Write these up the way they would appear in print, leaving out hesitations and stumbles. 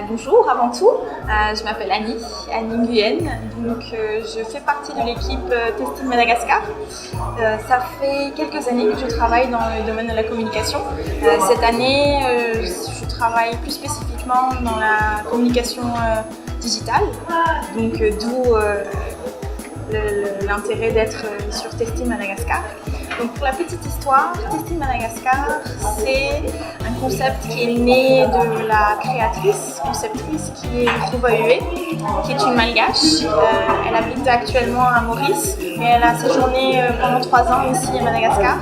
Bonjour avant tout, je m'appelle Annie Nguyen, donc je fais partie de l'équipe Testing Madagascar. Ça fait quelques années que je travaille dans le domaine de la communication. Cette année, je travaille plus spécifiquement dans la communication digitale, donc d'où l'intérêt d'être sur Testing Madagascar. Donc pour la petite histoire, Testing Madagascar, c'est un concept qui est né de la conceptrice qui est Rouva Hué, qui est une malgache. Elle habite actuellement à Maurice, mais elle a séjourné pendant 3 ans ici à Madagascar.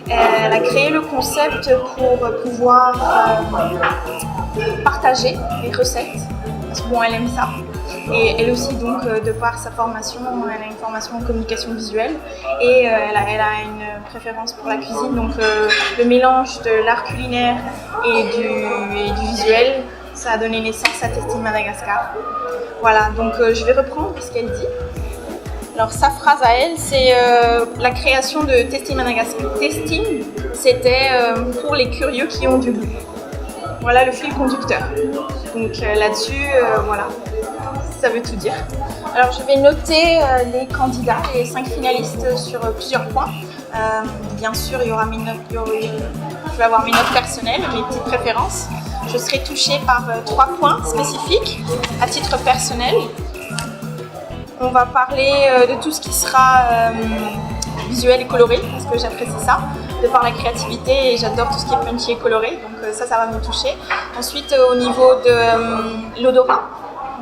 Elle a créé le concept pour pouvoir partager les recettes, parce que bon, elle aime ça. Et elle aussi, donc, de par sa formation, elle a une formation en communication visuelle et elle a une préférence pour la cuisine. Donc le mélange de l'art culinaire et du visuel, ça a donné naissance à Testing Madagascar. Voilà, donc je vais reprendre ce qu'elle dit. Alors sa phrase à elle, c'est la création de Testing Madagascar. Testing, c'était pour les curieux qui ont du goût. Voilà le fil conducteur. Donc là-dessus, voilà. Ça veut tout dire. Alors je vais noter les candidats, les 5 finalistes sur plusieurs points. Bien sûr, je vais avoir mes notes personnelles, mes petites préférences. Je serai touchée par 3 points spécifiques à titre personnel. On va parler de tout ce qui sera visuel et coloré, parce que j'apprécie ça, de par la créativité, et j'adore tout ce qui est punchy et coloré, donc ça va me toucher. Ensuite, au niveau de l'odorat.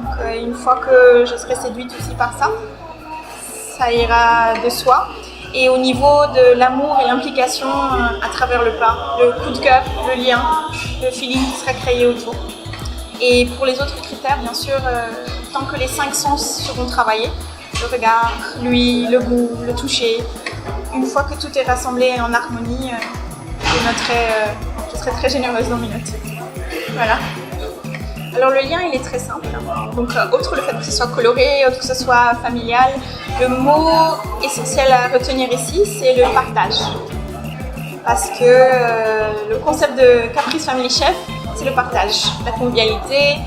Donc, une fois que je serai séduite aussi par ça, ça ira de soi. Et au niveau de l'amour et l'implication à travers le plat, le coup de cœur, le lien, le feeling qui sera créé autour. Et pour les autres critères, bien sûr, tant que les 5 sens seront travaillés, le regard, l'ouïe, le goût, le toucher, une fois que tout est rassemblé en harmonie, je serai très généreuse dans mes notes. Voilà. Alors le lien, il est très simple. Donc outre le fait que ce soit coloré, outre que ce soit familial, le mot essentiel à retenir ici, c'est le partage. Parce que le concept de Caprice Family Chef, c'est le partage, la convivialité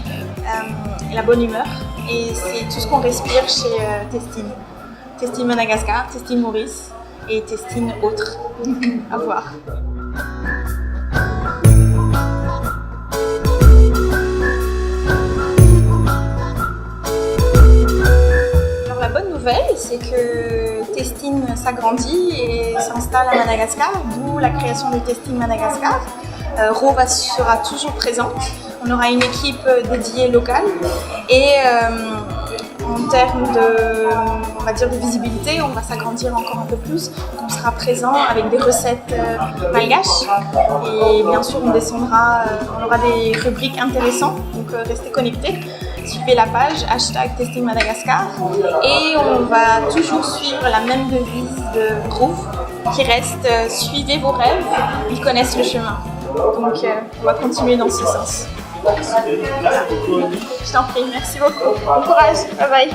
et la bonne humeur. Et c'est tout ce qu'on respire chez Testing. Testing Madagascar, Testing Maurice et Testing autres. À voir. C'est que Testing s'agrandit et s'installe à Madagascar, d'où la création de Testing Madagascar. Rouva sera toujours présente. On aura une équipe dédiée locale et en termes de visibilité, on va s'agrandir encore un peu plus. On sera présent avec des recettes malgaches et bien sûr on aura des rubriques intéressantes, donc restez connectés. Suivez la page #Testing Madagascar et on va toujours suivre la même devise de Rouv qui reste suivez vos rêves, ils connaissent le chemin. Donc on va continuer dans ce sens. Voilà. Je t'en prie, merci beaucoup. Bon courage, bye bye.